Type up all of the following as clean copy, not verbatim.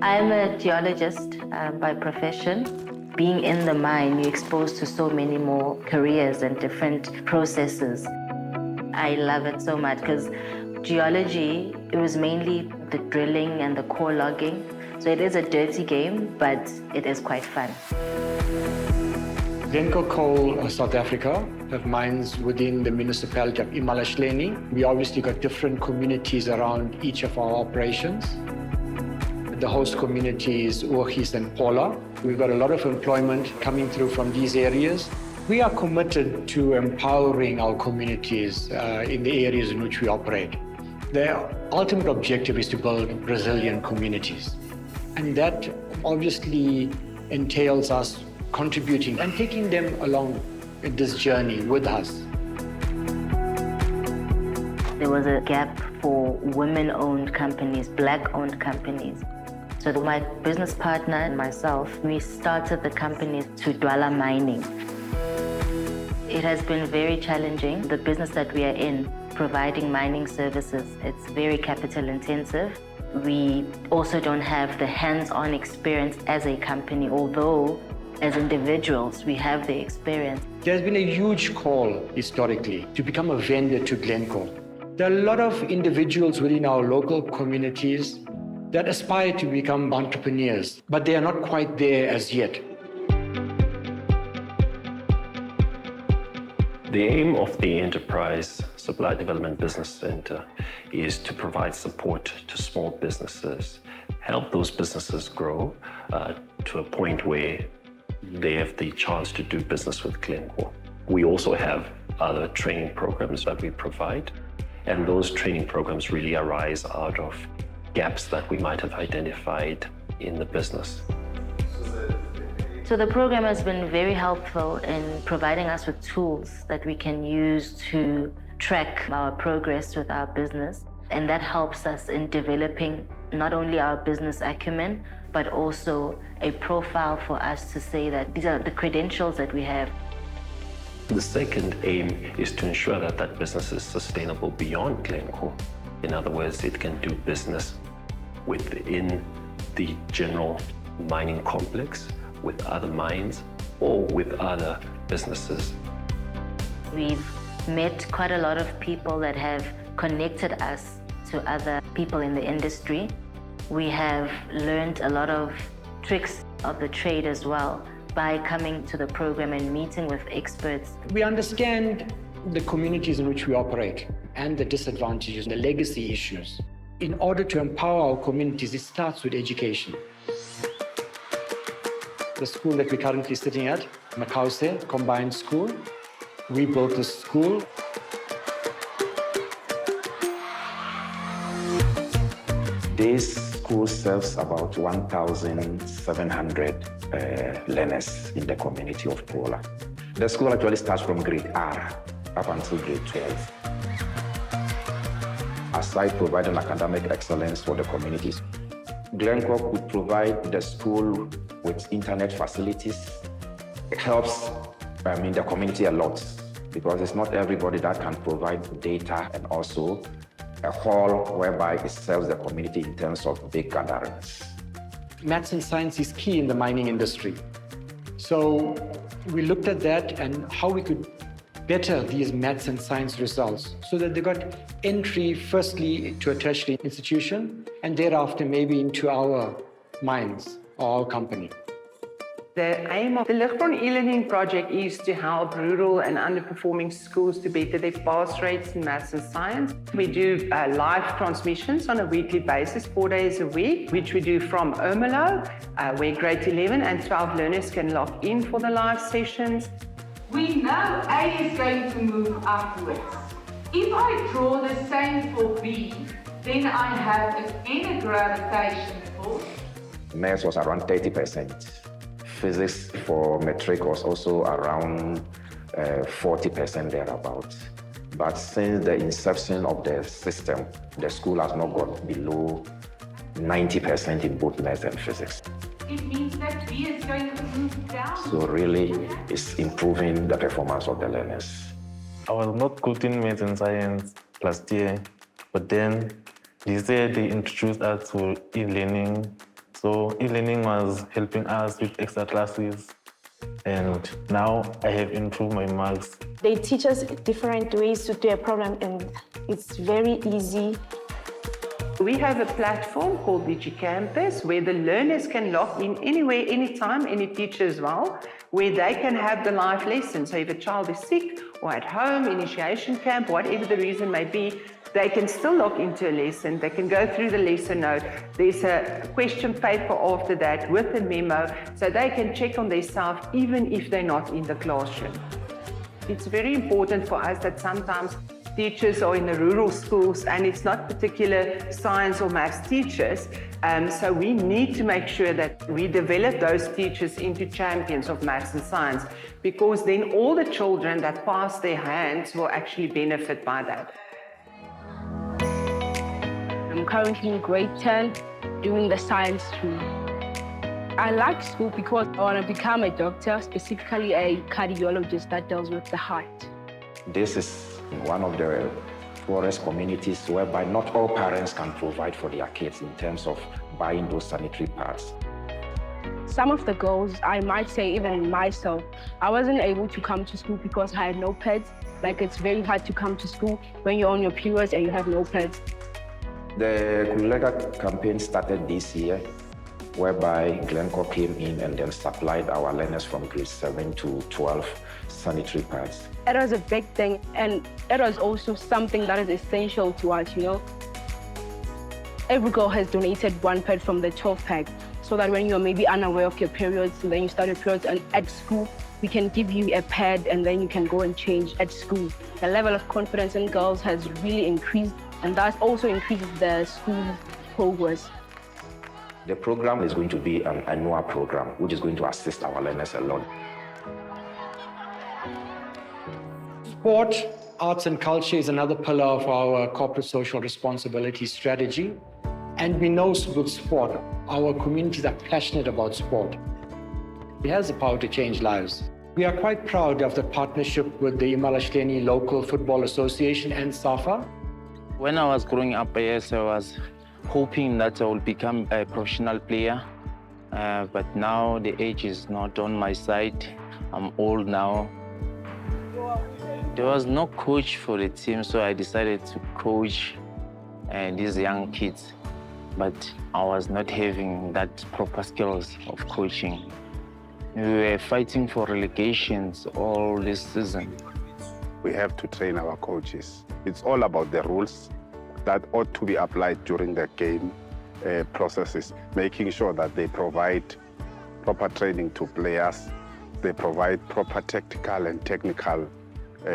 I'm a geologist by profession. Being in the mine, you're exposed to so many more careers and different processes. I love it so much because geology, it was mainly the drilling and the core logging. So it is a dirty game, but it is quite fun. Glencore Coal South Africa have mines within the municipality of Imalashleni. We obviously got different communities around each of our operations. The host community is Ooghies and Paula. We've got a lot of employment coming through from these areas. We are committed to empowering our communities in the areas in which we operate. The ultimate objective is to build resilient communities. And that obviously entails us contributing and taking them along in this journey with us. There was a gap for women-owned companies, Black-owned companies. So my business partner and myself, we started the company Tudwala Mining. It has been very challenging. The business that we are in, providing mining services, it's very capital intensive. We also don't have the hands-on experience as a company, although as individuals, we have the experience. There's been a huge call historically to become a vendor to Glencore. There are a lot of individuals within our local communities that aspire to become entrepreneurs, but they are not quite there as yet. The aim of the Enterprise Supply Development Business Center is to provide support to small businesses, help those businesses grow to a point where they have the chance to do business with Glencore. We also have other training programs that we provide, and those training programs really arise out of gaps that we might have identified in the business. So the program has been very helpful in providing us with tools that we can use to track our progress with our business. And that helps us in developing not only our business acumen, but also a profile for us to say that these are the credentials that we have. The second aim is to ensure that that business is sustainable beyond Glencore. In other words, it can do business within the general mining complex, with other mines, or with other businesses. We've met quite a lot of people that have connected us to other people in the industry. We have learned a lot of tricks of the trade as well by coming to the program and meeting with experts. We understand the communities in which we operate and the disadvantages, the legacy issues. In order to empower our communities, it starts with education. The school that we're currently sitting at, Makause Combined School, we built this school. This school serves about 1,700 learners in the community of Paula. The school actually starts from grade R up until grade 12. Aside providing academic excellence for the communities, Glencore could provide the school with internet facilities. It helps the community a lot because it's not everybody that can provide data and also a hall whereby it serves the community in terms of big gatherings. Maths and science is key in the mining industry. So we looked at that and how we could better these maths and science results so that they got entry firstly to a tertiary institution and thereafter maybe into our mines or our company. The aim of the Ligbron e-learning project is to help rural and underperforming schools to better their pass rates in maths and science. We do live transmissions on a weekly basis, 4 days a week, which we do from Ermelo, where grade 11 and 12 learners can log in for the live sessions. We know A is going to move upwards. If I draw the same for B, then I have again a gravitation force. Maths was around 30%. Physics for metric was also around 40% thereabouts. But since the inception of the system, the school has not gone below 90% in both maths and physics. It means that B is going to move down. So really, it's improving the performance of the learners. I was not good in maths and science last year, but then this year they introduced us to e-learning. So e-learning was helping us with extra classes. And now I have improved my marks. They teach us different ways to do a problem, and it's very easy. We have a platform called DigiCampus where the learners can log in anywhere, anytime, any teacher as well, where they can have the live lesson. So if a child is sick or at home, initiation camp, whatever the reason may be, they can still log into a lesson. They can go through the lesson note. There's a question paper after that with a memo, so they can check on themselves even if they're not in the classroom. It's very important for us that sometimes teachers are in the rural schools and it's not particular science or maths teachers. So we need to make sure that we develop those teachers into champions of maths and science, because then all the children that pass their hands will actually benefit by that. I'm currently in grade 10 doing the science stream. I like school because I want to become a doctor, specifically a cardiologist that deals with the heart. This is one of the poorest communities whereby not all parents can provide for their kids in terms of buying those sanitary pads. Some of the girls, I might say even myself, I wasn't able to come to school because I had no pads. Like, it's very hard to come to school when you're on your periods and you have no pads. The Kulega campaign started this year, whereby Glencore came in and then supplied our learners from grade 7 to 12 sanitary pads. It was a big thing, and it was also something that is essential to us, you know. Every girl has donated one pad from the 12 pack, so that when you're maybe unaware of your periods and then you start your periods and at school, we can give you a pad and then you can go and change at school. The level of confidence in girls has really increased, and that also increases the school progress. The program is going to be an annual program, which is going to assist our learners a lot. Sport, arts and culture is another pillar of our corporate social responsibility strategy. And we know with sport, our communities are passionate about sport. It has the power to change lives. We are quite proud of the partnership with the Imalashleni Local Football Association and SAFA. When I was growing up, yes, I was hoping that I would become a professional player. But now the age is not on my side. I'm old now. There was no coach for the team, so I decided to coach these young kids. But I was not having that proper skills of coaching. We were fighting for relegations all this season. We have to train our coaches. It's all about the rules that ought to be applied during the game processes, making sure that they provide proper training to players, they provide proper tactical and technical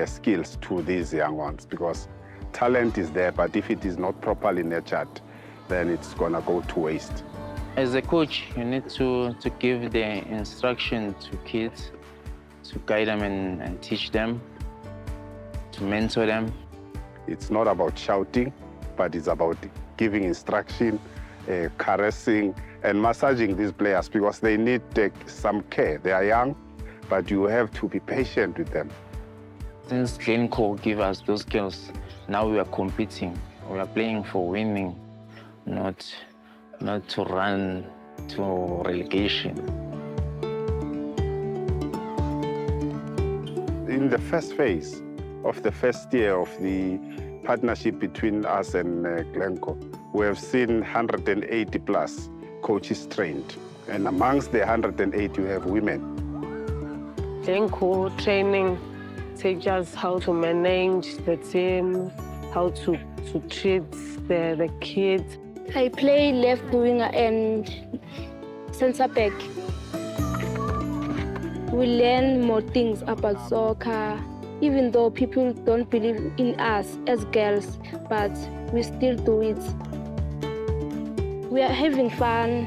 skills to these young ones, because talent is there, but if it is not properly nurtured, then it's gonna go to waste. As a coach, you need to give the instruction to kids, to guide them and teach them, to mentor them. It's not about shouting, but it's about giving instruction, caressing, and massaging these players, because they need some care. They are young, but you have to be patient with them. Since Glencore gave us those skills, now we are competing. We are playing for winning, not to run to relegation. In the first phase of the first year of the partnership between us and Glencore, we have seen 180 plus coaches trained. And amongst the 180, we have women. Glencore training teaches us how to manage the team, how to treat the kids. I play left winger and centre back. We learn more things about soccer, even though people don't believe in us as girls, but we still do it. We are having fun.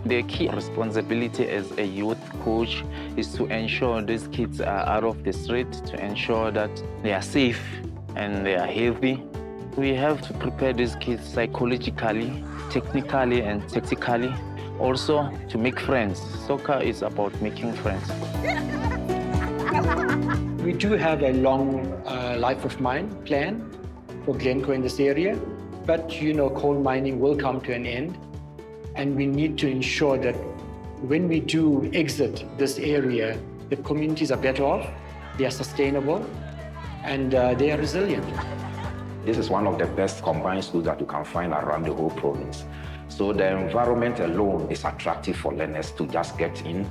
The key responsibility as a youth coach is to ensure these kids are out of the street, to ensure that they are safe and they are healthy. We have to prepare these kids psychologically, technically and tactically, also to make friends. Soccer is about making friends. We do have a long life of mine plan for Glencore in this area, but you know, coal mining will come to an end. And we need to ensure that when we do exit this area, the communities are better off, they are sustainable, and they are resilient. This is one of the best combined schools that you can find around the whole province. So the environment alone is attractive for learners to just get in.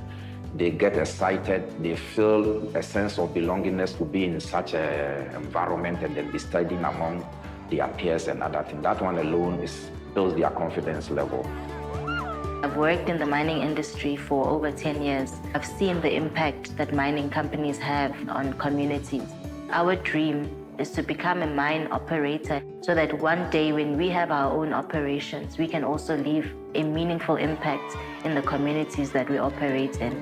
They get excited, they feel a sense of belongingness to be in such an environment and then be studying among their peers and other things. That one alone builds their confidence level. I've worked in the mining industry for over 10 years. I've seen the impact that mining companies have on communities. Our dream is to become a mine operator so that one day when we have our own operations, we can also leave a meaningful impact in the communities that we operate in.